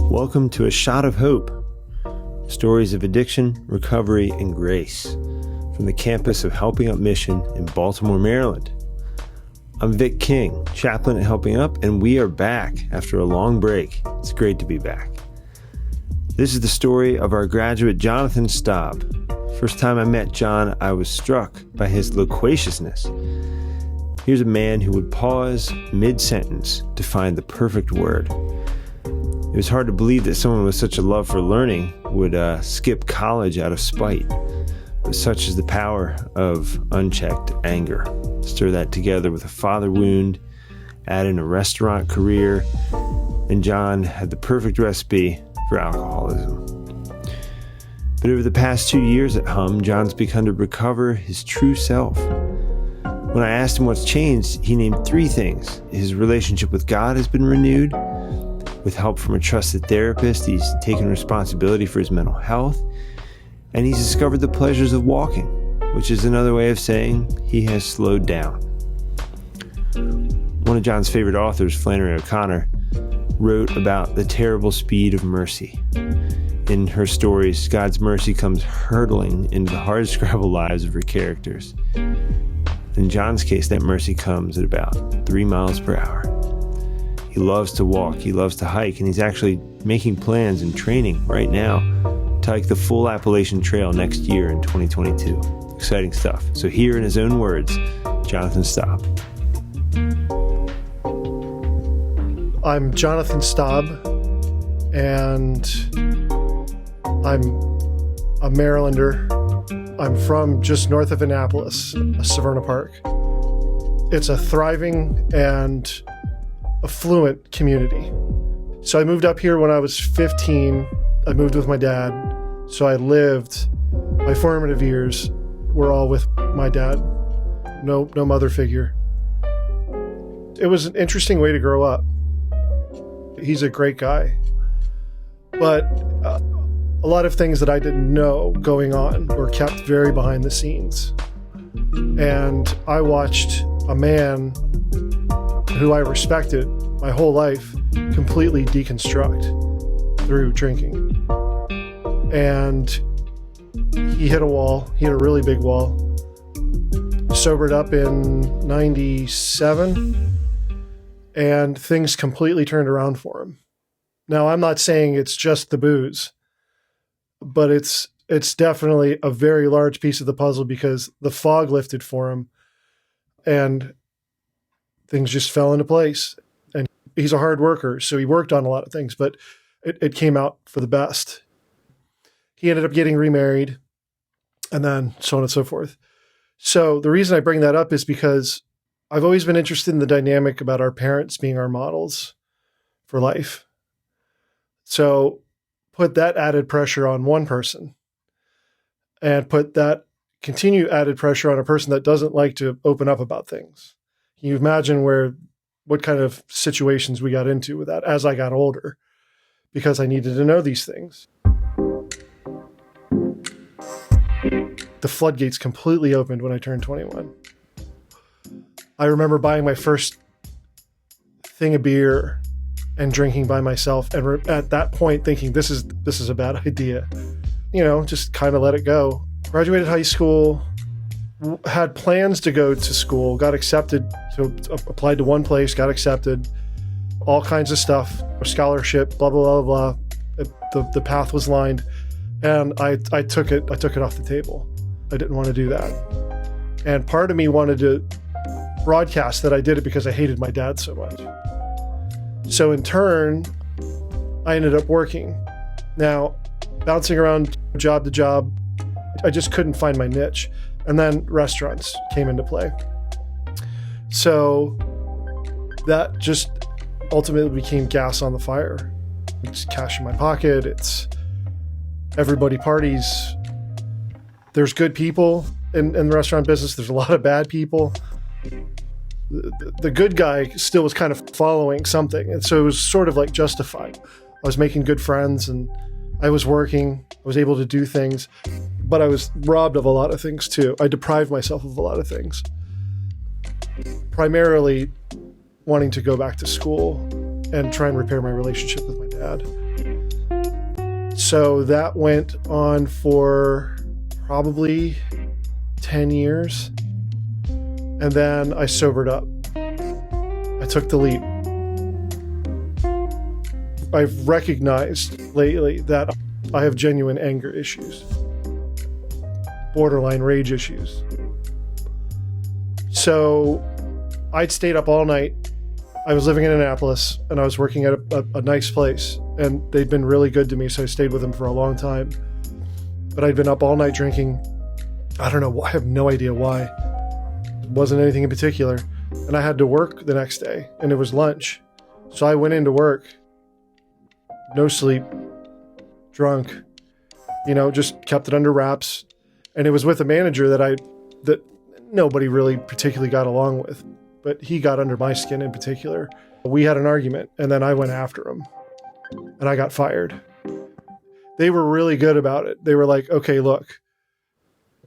Welcome to A Shot of Hope, stories of addiction, recovery, and grace from the campus of Helping Up Mission in Baltimore, Maryland. I'm Vic King, chaplain at Helping Up, and we are back after a long break. It's great to be back. This is the story of our graduate, Jonathan Staub. First time I met John, I was struck by his loquaciousness. Here's a man who would pause mid-sentence to find the perfect word. It was hard to believe that someone with such a love for learning would skip college out of spite. But such is the power of unchecked anger. Stir that together with a father wound, add in a restaurant career, and John had the perfect recipe for alcoholism. But over the past 2 years at HUM, John's begun to recover his true self. When I asked him what's changed, he named 3 things. His relationship with God has been renewed. With help from a trusted therapist, he's taken responsibility for his mental health, and he's discovered the pleasures of walking, which is another way of saying he has slowed down. One of John's favorite authors, Flannery O'Connor, wrote about the terrible speed of mercy. In her stories, God's mercy comes hurtling into the hardscrabble lives of her characters. In John's case, that mercy comes at about 3 miles per hour. He loves to walk, he loves to hike, and he's actually making plans and training right now to hike the full Appalachian Trail next year in 2022. Exciting stuff. So here in his own words, Jonathan Staub. I'm Jonathan Staub, and I'm a Marylander. I'm from just north of Annapolis, Severna Park. It's a thriving and affluent community. So I moved up here when I was 15. I moved with my dad. So I lived, my formative years were all with my dad. No mother figure. It was an interesting way to grow up. He's a great guy. But a lot of things that I didn't know going on were kept very behind the scenes. And I watched a man who I respected my whole life completely deconstruct through drinking. And he hit a wall. He hit a really big wall. Sobered up in 97, and things completely turned around for him. Now, I'm not saying it's just the booze, but it's definitely a very large piece of the puzzle, because the fog lifted for him and things just fell into place. And he's a hard worker, so he worked on a lot of things, but it came out for the best. He ended up getting remarried, and then so on and so forth. So the reason I bring that up is because I've always been interested in the dynamic about our parents being our models for life. So put that added pressure on one person, and put that continued added pressure on a person that doesn't like to open up about things. Can you imagine what kind of situations we got into with that as I got older, because I needed to know these things. The floodgates completely opened when I turned 21. I remember buying my first thing of beer and drinking by myself, and at that point thinking, this is a bad idea. Just kind of let it go. Graduated high school, had plans to go to school, got accepted, so applied to one place, got accepted, all kinds of stuff, scholarship, blah, blah, blah, blah. The path was lined, and I took it off the table. I didn't want to do that. And part of me wanted to broadcast that I did it because I hated my dad so much. So in turn, I ended up working. Now, bouncing around job to job, I just couldn't find my niche. And then restaurants came into play. So that just ultimately became gas on the fire. It's cash in my pocket. It's everybody parties. There's good people in the restaurant business. There's a lot of bad people. The good guy still was kind of following something. And so it was sort of like justified. I was making good friends, and I was working. I was able to do things, but I was robbed of a lot of things too. I deprived myself of a lot of things. primarily wanting to go back to school and try and repair my relationship with my dad. So that went on for probably 10 years. And then I sobered up. I took the leap. I've recognized lately that I have genuine anger issues, borderline rage issues. So I'd stayed up all night. I was living in Annapolis and I was working at a nice place, and they'd been really good to me, so I stayed with them for a long time. But I'd been up all night drinking. I don't know, I have no idea why. It wasn't anything in particular. And I had to work the next day, and it was lunch. So I went into work, no sleep, drunk, just kept it under wraps. And it was with a manager that nobody really particularly got along with, but he got under my skin in particular. We had an argument, and then I went after him, and I got fired. They were really good about it. They were like, okay, look,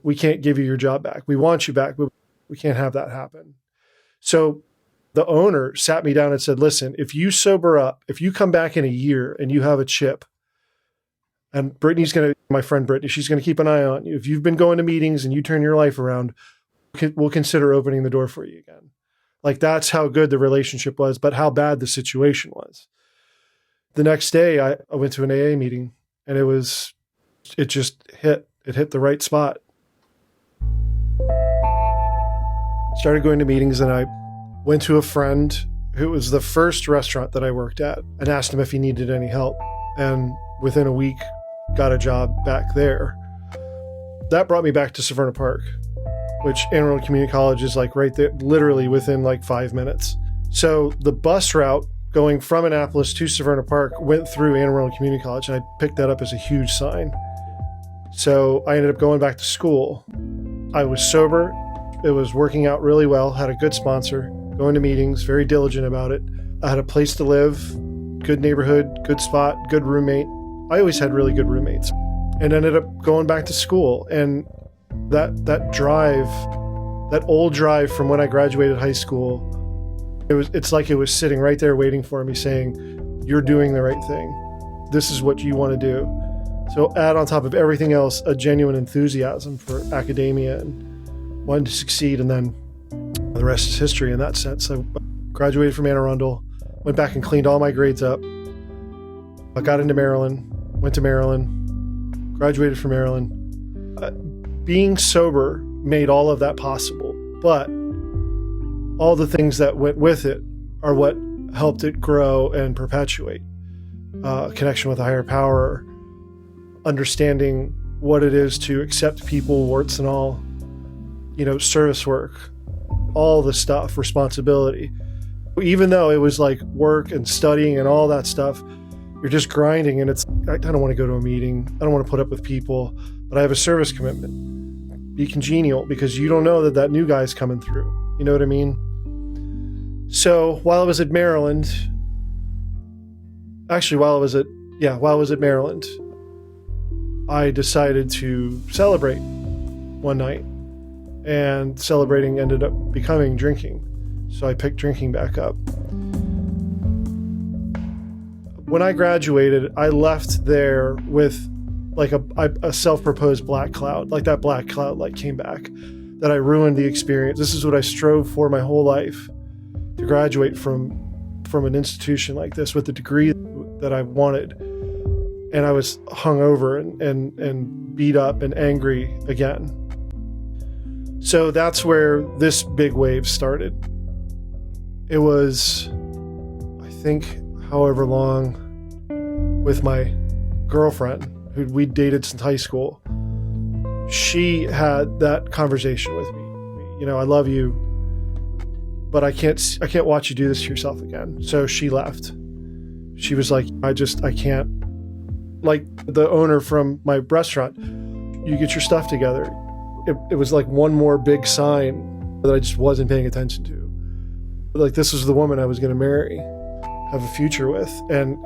we can't give you your job back. We want you back, but we can't have that happen. So the owner sat me down and said, listen, if you sober up, if you come back in a year and you have a chip, and my friend Brittany, she's going to keep an eye on you. If you've been going to meetings and you turn your life around, we'll consider opening the door for you again. Like, that's how good the relationship was, but how bad the situation was. The next day I went to an AA meeting, and it just hit the right spot. Started going to meetings, and I went to a friend who was the first restaurant that I worked at and asked him if he needed any help. And within a week, got a job back there. That brought me back to Severna Park, which Anne Arundel Community College is like right there, literally within like 5 minutes. So the bus route going from Annapolis to Severna Park went through Anne Arundel Community College, and I picked that up as a huge sign. So I ended up going back to school. I was sober. It was working out really well, had a good sponsor, going to meetings, very diligent about it. I had a place to live, good neighborhood, good spot, good roommate. I always had really good roommates, and ended up going back to school. And that drive, that old drive from when I graduated high school, it's like it was sitting right there waiting for me, saying, you're doing the right thing. This is what you want to do. So add on top of everything else, a genuine enthusiasm for academia and wanting to succeed. And then the rest is history in that sense. I graduated from Anne Arundel, went back and cleaned all my grades up. I got into Maryland, went to Maryland, graduated from Maryland. Being sober made all of that possible, but all the things that went with it are what helped it grow and perpetuate. Connection with a higher power, understanding what it is to accept people, warts and all, service work, all the stuff, responsibility. Even though it was like work and studying and all that stuff, you're just grinding, and I don't want to go to a meeting. I don't want to put up with people, but I have a service commitment. Be congenial, because you don't know that new guy's coming through. You know what I mean? So while I was at Maryland, I decided to celebrate one night, and celebrating ended up becoming drinking. So I picked drinking back up. When I graduated, I left there with like a self-proposed black cloud, like that black cloud like came back, that I ruined the experience. This is what I strove for my whole life, to graduate from an institution like this with the degree that I wanted. And I was hungover and beat up and angry again. So that's where this big wave started. It was, I think, however long, with my girlfriend, who we'd dated since high school. She had that conversation with me. I love you, but I can't watch you do this to yourself again. So she left. She was like, I can't. Like the owner from my restaurant, you get your stuff together. It was like one more big sign that I just wasn't paying attention to. Like, this was the woman I was going to marry, have a future with. And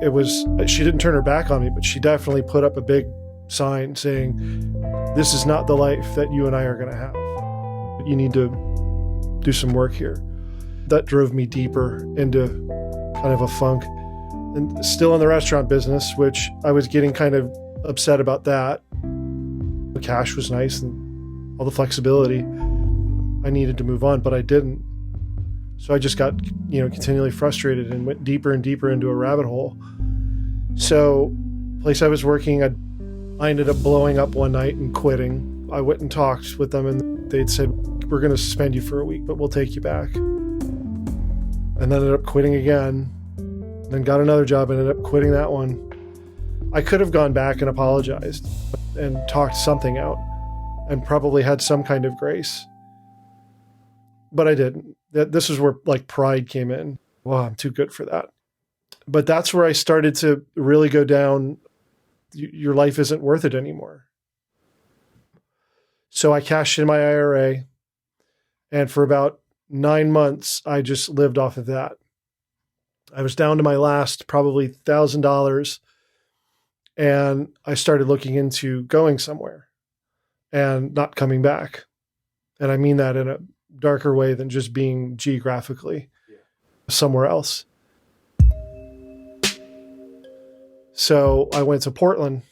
she didn't turn her back on me, but she definitely put up a big sign saying, this is not the life that you and I are going to have. You need to do some work here. That drove me deeper into kind of a funk. And still in the restaurant business, which I was getting kind of upset about that. The cash was nice and all the flexibility. I needed to move on, but I didn't. So I just got, continually frustrated and went deeper and deeper into a rabbit hole. So, place I was working, I ended up blowing up one night and quitting. I went and talked with them, and they'd said, we're going to suspend you for a week, but we'll take you back. And then ended up quitting again. Then got another job and ended up quitting that one. I could have gone back and apologized and talked something out and probably had some kind of grace. But I didn't. This is where pride came in. Well, I'm too good for that. But that's where I started to really go down, your life isn't worth it anymore. So I cashed in my IRA, and for about 9 months, I just lived off of that. I was down to my last probably $1,000, and I started looking into going somewhere and not coming back. And I mean that in a darker way than just being geographically somewhere else. So I went to Portland,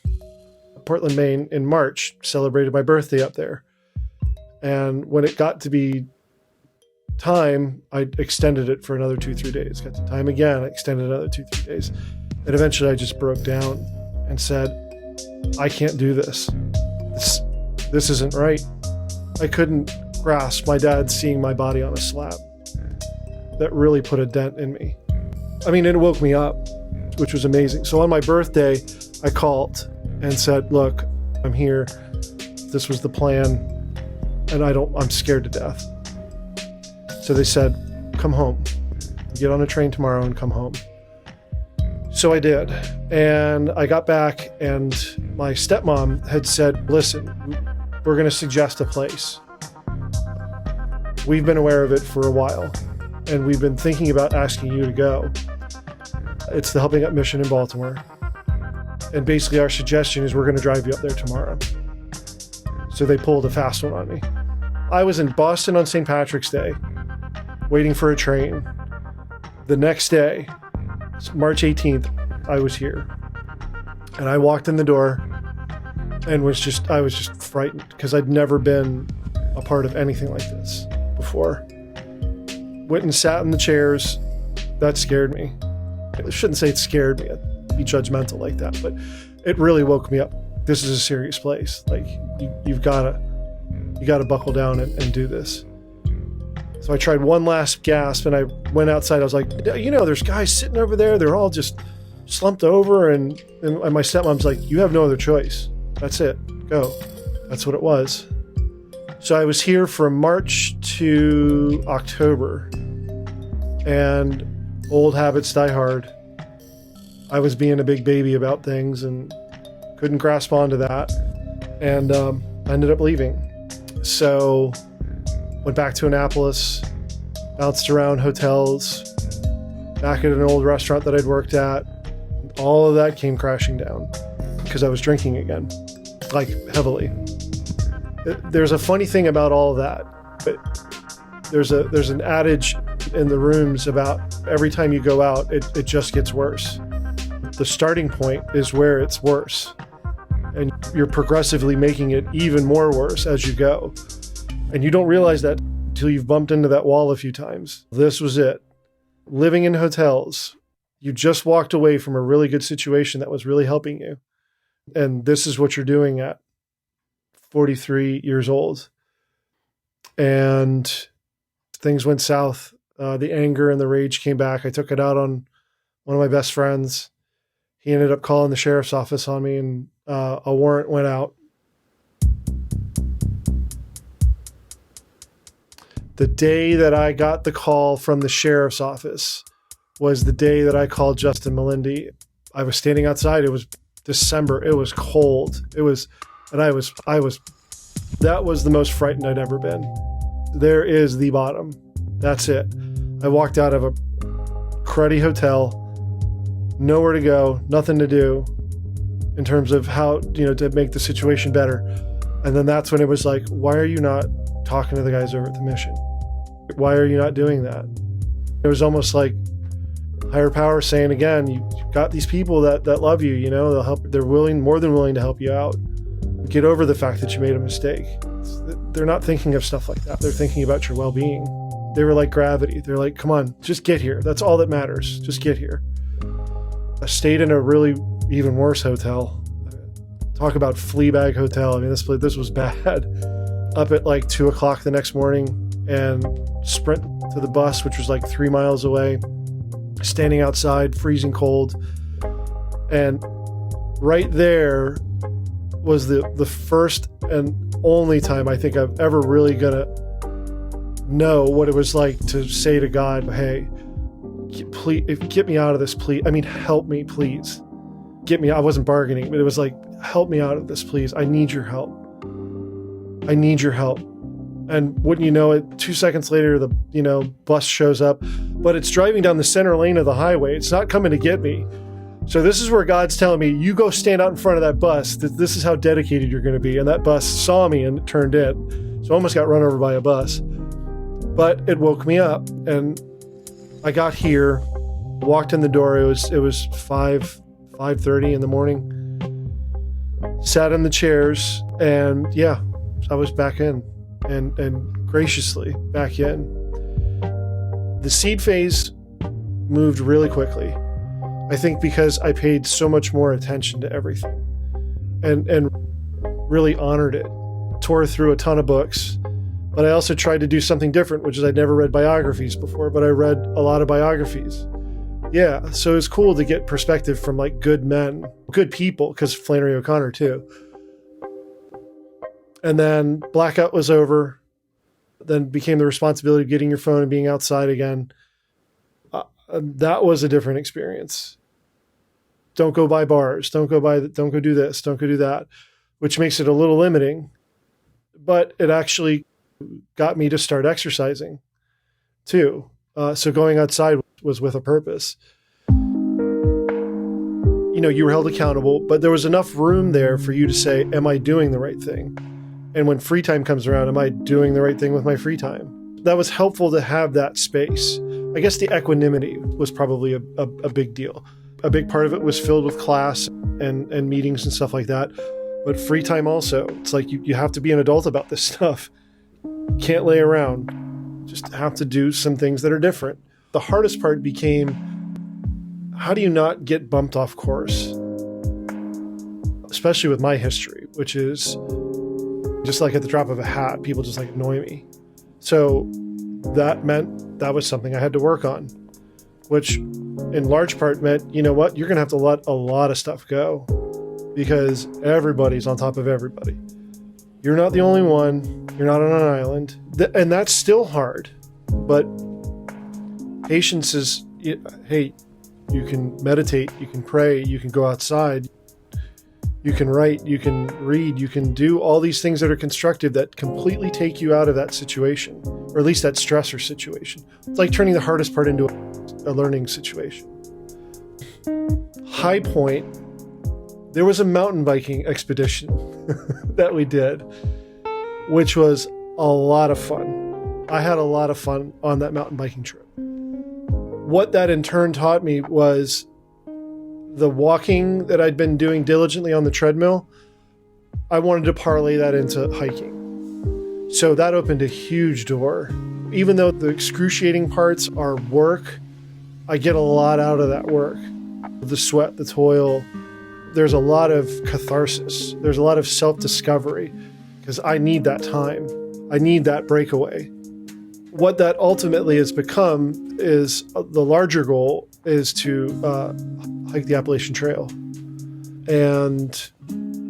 Maine in March, celebrated my birthday up there. And when it got to be time, I extended it for another 2-3 days. Got to time again, I extended another 2-3 days. And eventually I just broke down and said, I can't do this. This isn't right. I couldn't grasp my dad seeing my body on a slab. That really put a dent in me. I mean, it woke me up, which was amazing. So on my birthday, I called and said, look, I'm here. This was the plan. And I'm scared to death. So they said, come home. Get on a train tomorrow and come home. So I did. And I got back, and my stepmom had said, listen, we're going to suggest a place. We've been aware of it for a while, and we've been thinking about asking you to go. It's the Helping Up Mission in Baltimore. And basically our suggestion is we're going to drive you up there tomorrow. So they pulled a fast one on me. I was in Boston on St. Patrick's Day, waiting for a train. The next day, March 18th, I was here. And I walked in the door and I was just frightened because I'd never been a part of anything like this before. Went and sat in the chairs. That scared me. I shouldn't say it scared me. I'd be judgmental like that, but it really woke me up. This is a serious place. Like you gotta buckle down and do this. So I tried one last gasp, and I went outside. I was like, there's guys sitting over there. They're all just slumped over. And my stepmom's like, you have no other choice. That's it. Go. That's what it was. So I was here from March to October, and old habits die hard. I was being a big baby about things and couldn't grasp onto that, and I ended up leaving. So went back to Annapolis, bounced around hotels, back at an old restaurant that I'd worked at. All of that came crashing down because I was drinking again, like heavily. There's a funny thing about all of that, but there's an adage in the rooms about every time you go out, it just gets worse. The starting point is where it's worse, and you're progressively making it even more worse as you go. And you don't realize that until you've bumped into that wall a few times. This was it. Living in hotels, you just walked away from a really good situation that was really helping you. And this is what you're doing at 43 years old. And things went south. The anger and the rage came back. I took it out on one of my best friends. He ended up calling the sheriff's office on me, and a warrant went out. The day that I got the call from the sheriff's office was the day that I called Justin Melindy. I was standing outside. It was December. It was cold. That was the most frightened I'd ever been. There is the bottom. That's it. I walked out of a cruddy hotel, nowhere to go, nothing to do in terms of how, to make the situation better. And then that's when it was like, why are you not talking to the guys over at the mission? Why are you not doing that? It was almost like higher power saying, again, you've got these people that love you, they'll help. They're more than willing to help you out. Get over the fact that you made a mistake. They're not thinking of stuff like that. They're thinking about your well-being. They were like gravity. They're like, come on, just get here. That's all that matters. Just get here. I stayed in a really even worse hotel. Talk about Fleabag Hotel. I mean, this was bad. Up at like 2:00 the next morning and sprint to the bus, which was like 3 miles away, standing outside, freezing cold. And right there was the first and only time I think I'm ever really gonna know what it was like to say to God, hey, please, get me out of this, please. I mean, help me, please. Get me. I wasn't bargaining, but it was like, help me out of this, please. I need your help. I need your help. And wouldn't you know it, 2 seconds later, the bus shows up, but it's driving down the center lane of the highway. It's not coming to get me. So this is where God's telling me, you go stand out in front of that bus. This is how dedicated you're going to be. And that bus saw me and turned in. So I almost got run over by a bus. But it woke me up, and I got here, walked in the door. It was 5:30 in the morning. Sat in the chairs, and yeah, I was back in, and graciously back in. The seed phase moved really quickly. I think because I paid so much more attention to everything, and really honored it. Tore through a ton of books, but I also tried to do something different, which is I'd never read biographies before, but I read a lot of biographies. Yeah, so it's cool to get perspective from like good men, good people, because Flannery O'Connor too. And then blackout was over. Then became the responsibility of getting your phone and being outside again. That was a different experience. Don't go by bars. Don't go do this. Don't go do that, which makes it a little limiting. But it actually got me to start exercising too. So going outside was with a purpose. You were held accountable, but there was enough room there for you to say, am I doing the right thing? And when free time comes around, am I doing the right thing with my free time? That was helpful to have that space. I guess the equanimity was probably a big deal. A big part of it was filled with class and meetings and stuff like that. But free time also, it's like you have to be an adult about this stuff. Can't lay around. Just have to do some things that are different. The hardest part became, how do you not get bumped off course? Especially with my history, which is just like at the drop of a hat, people just like annoy me. So that meant that was something I had to work on, which in large part meant, you know what, you're going to have to let a lot of stuff go because everybody's on top of everybody. You're not the only one. You're not on an island. And that's still hard. But patience is, hey, you can meditate, you can pray, you can go outside, you can write, you can read, you can do all these things that are constructive that completely take you out of that situation, or at least that stressor situation. It's like turning the hardest part into a learning situation. High point, there was a mountain biking expedition that we did, which was a lot of fun. I had a lot of fun on that mountain biking trip. What that in turn taught me was the walking that I'd been doing diligently on the treadmill. I wanted to parlay that into hiking. So that opened a huge door. Even though the excruciating parts are work, I get a lot out of that work. The sweat, the toil. There's a lot of catharsis. There's a lot of self-discovery because I need that time. I need that breakaway. What that ultimately has become is the larger goal is to hike the Appalachian Trail. And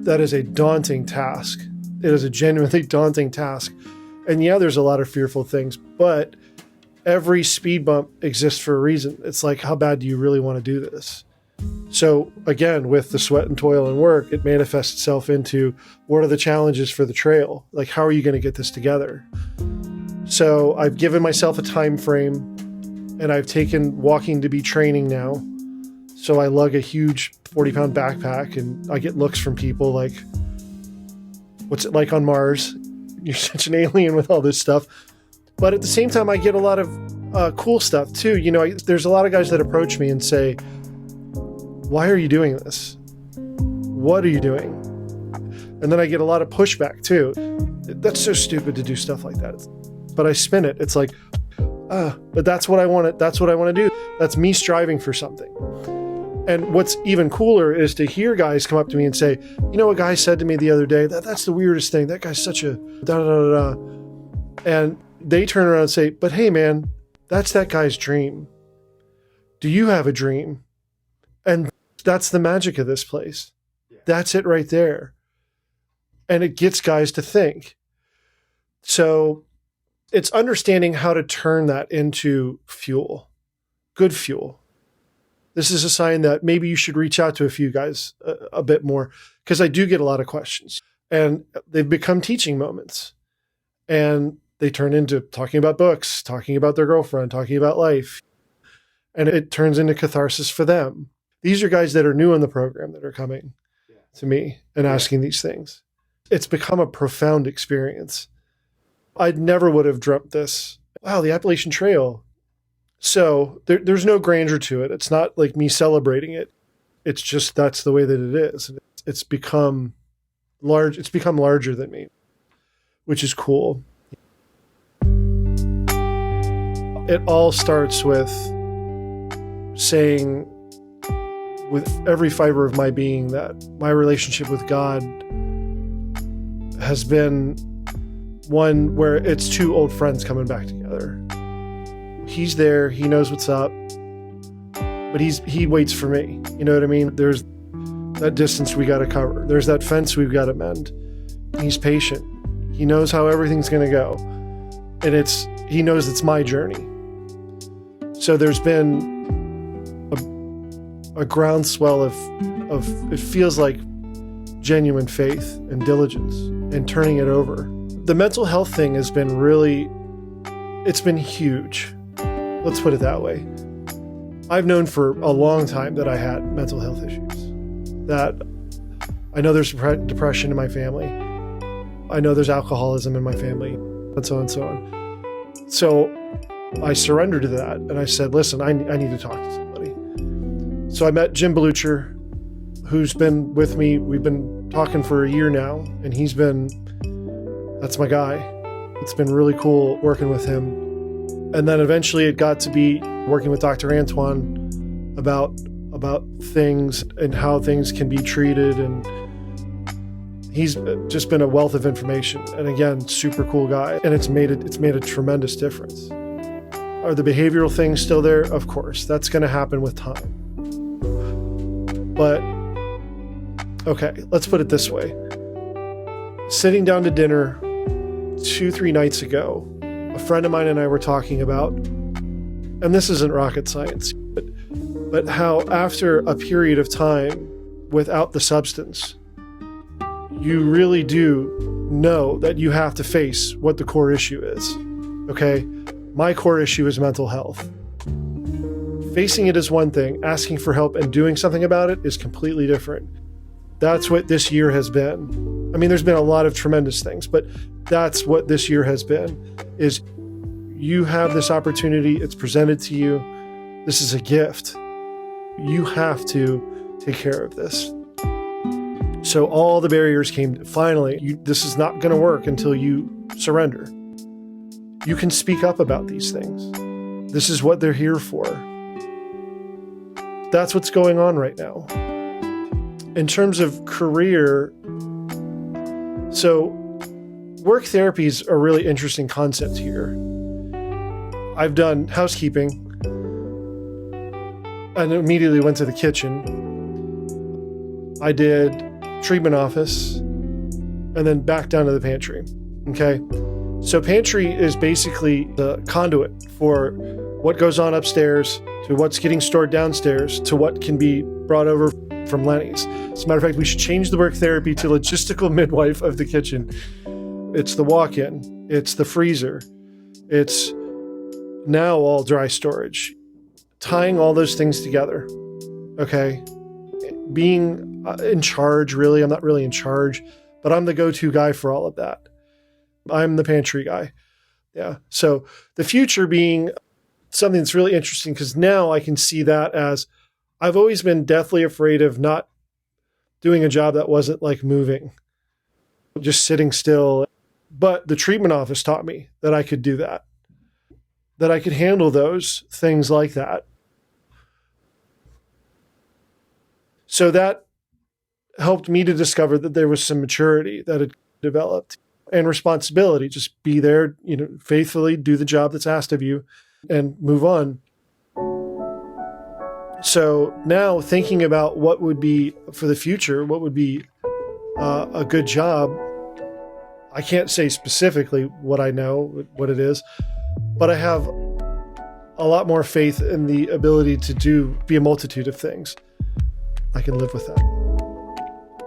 that is a daunting task. It is a genuinely daunting task. And yeah, there's a lot of fearful things, but every speed bump exists for a reason. It's like, how bad do you really want to do this? So again, with the sweat and toil and work, it manifests itself into what are the challenges for the trail? Like, how are you going to get this together? So I've given myself a time frame, and I've taken walking to be training now. So I lug a huge 40-pound backpack, and I get looks from people like, what's it like on Mars? You're such an alien with all this stuff. But at the same time, I get a lot of cool stuff too. There's a lot of guys that approach me and say, why are you doing this? What are you doing? And then I get a lot of pushback too. That's so stupid to do stuff like that. But I spin it. It's like, but that's what I want. That's what I want to do. That's me striving for something. And what's even cooler is to hear guys come up to me and say, a guy said to me the other day, that's the weirdest thing. That guy's such a da-da-da-da. And they turn around and say, but hey, man, that's that guy's dream. Do you have a dream? And that's the magic of this place. Yeah. That's it right there. And it gets guys to think. So it's understanding how to turn that into fuel, good fuel. This is a sign that maybe you should reach out to a few guys a bit more, because I do get a lot of questions, and they've become teaching moments, and they turn into talking about books, talking about their girlfriend, talking about life, and it turns into catharsis for them. These are guys that are new in the program that are coming to me and asking these things. It's become a profound experience. I never would have dreamt this. Wow, the Appalachian Trail. So there's no grandeur to it. It's not like me celebrating it. It's just that's the way that it is. It's become large. It's become larger than me, which is cool. It all starts with saying with every fiber of my being that my relationship with God has been one where it's two old friends coming back together. He's there, he knows what's up, but he waits for me. You know what I mean? There's that distance we got to cover. There's that fence we've got to mend. He's patient. He knows how everything's going to go. And he knows it's my journey. So there's been a groundswell of it feels like genuine faith and diligence and turning it over. The mental health thing has been it's been huge. Let's put it that way. I've known for a long time that I had mental health issues, that I know there's depression in my family. I know there's alcoholism in my family, and so on and so on. So I surrendered to that, and I said, listen, I need to talk to somebody. So I met Jim Belucher, who's been with me. We've been talking for a year now, and that's my guy. It's been really cool working with him. And then eventually it got to be working with Dr. Antoine about things and how things can be treated. And he's just been a wealth of information. And again, super cool guy. And it's made a tremendous difference. Are the behavioral things still there? Of course. That's going to happen with time. But, okay, let's put it this way. Sitting down to dinner 2-3 nights ago, a friend of mine and I were talking about, and this isn't rocket science, but how after a period of time without the substance, you really do know that you have to face what the core issue is. Okay? My core issue is mental health. Facing it is one thing. Asking for help and doing something about it is completely different. That's what this year has been. I mean, there's been a lot of tremendous things, but that's what this year has been, is you have this opportunity. It's presented to you. This is a gift. You have to take care of this. So all the barriers came. Finally, this is not going to work until you surrender. You can speak up about these things. This is what they're here for. That's what's going on right now. In terms of career, so work therapy is a really interesting concept here. I've done housekeeping and immediately went to the kitchen. I did treatment office and then back down to the pantry. Okay. So pantry is basically the conduit for what goes on upstairs to what's getting stored downstairs to what can be brought over from Lenny's. As a matter of fact, we should change the work therapy to logistical midwife of the kitchen. It's the walk-in. It's the freezer. It's now all dry storage. Tying all those things together. Okay. Being in charge, really. I'm not really in charge, but I'm the go-to guy for all of that. I'm the pantry guy. Yeah. So the future being something that's really interesting because now I can see that as I've always been deathly afraid of not doing a job that wasn't like moving, just sitting still. But the treatment office taught me that I could do that I could handle those things like that. So that helped me to discover that there was some maturity that had developed and responsibility. Just be there, faithfully do the job that's asked of you and move on. So now thinking about what would be for the future, what would be a good job, I can't say specifically what I know, what it is, but I have a lot more faith in the ability to be a multitude of things. I can live with that.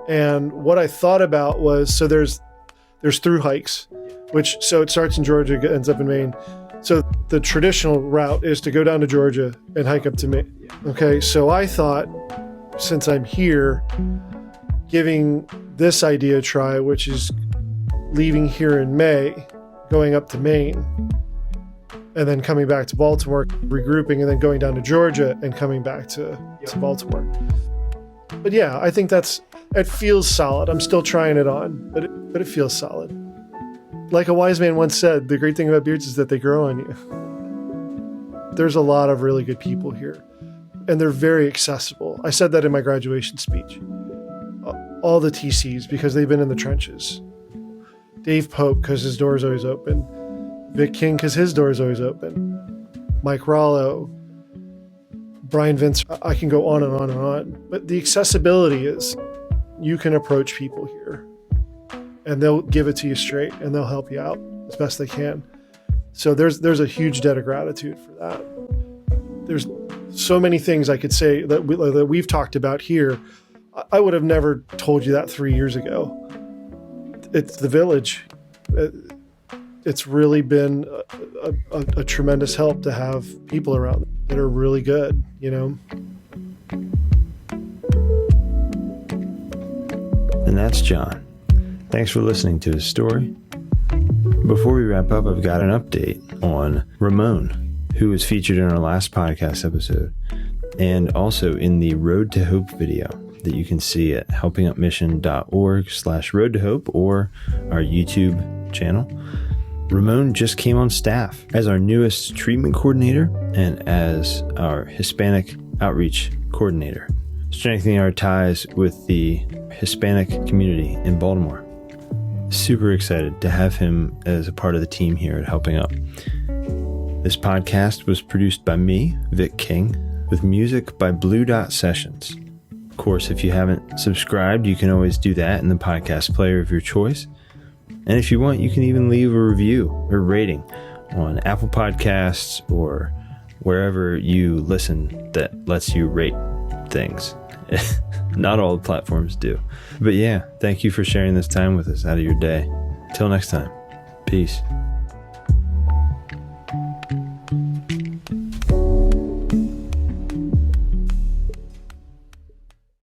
And what I thought about was, so there's through hikes, so it starts in Georgia, ends up in Maine. So the traditional route is to go down to Georgia and hike up to Maine. Okay, so I thought, since I'm here, giving this idea a try, which is leaving here in May, going up to Maine, and then coming back to Baltimore, regrouping, and then going down to Georgia and coming back to Baltimore. But yeah, I think it feels solid. I'm still trying it on, but it feels solid. Like a wise man once said, the great thing about beards is that they grow on you. There's a lot of really good people here, and they're very accessible. I said that in my graduation speech. All the TCs, because they've been in the trenches. Dave Pope, because his door is always open. Vic King, because his door is always open. Mike Rollo, Brian Vince, I can go on and on and on. But the accessibility is you can approach people here and they'll give it to you straight and they'll help you out as best they can. So there's a huge debt of gratitude for that. There's so many things I could say that we've talked about here. I would have never told you that 3 years ago. It's the village. It's really been a tremendous help to have people around that are really good, And that's John. Thanks for listening to his story. Before we wrap up, I've got an update on Ramon, who was featured in our last podcast episode, and also in the Road to Hope video that you can see at helpingupmission.org/road to hope or our YouTube channel. Ramon just came on staff as our newest treatment coordinator and as our Hispanic outreach coordinator, strengthening our ties with the Hispanic community in Baltimore. Super excited to have him as a part of the team here at Helping Up. This podcast was produced by me, Vic King, with music by Blue Dot Sessions. Of course, if you haven't subscribed, you can always do that in the podcast player of your choice. And if you want, you can even leave a review or rating on Apple Podcasts or wherever you listen that lets you rate things. Not all the platforms do. But yeah, thank you for sharing this time with us out of your day. Till next time, peace.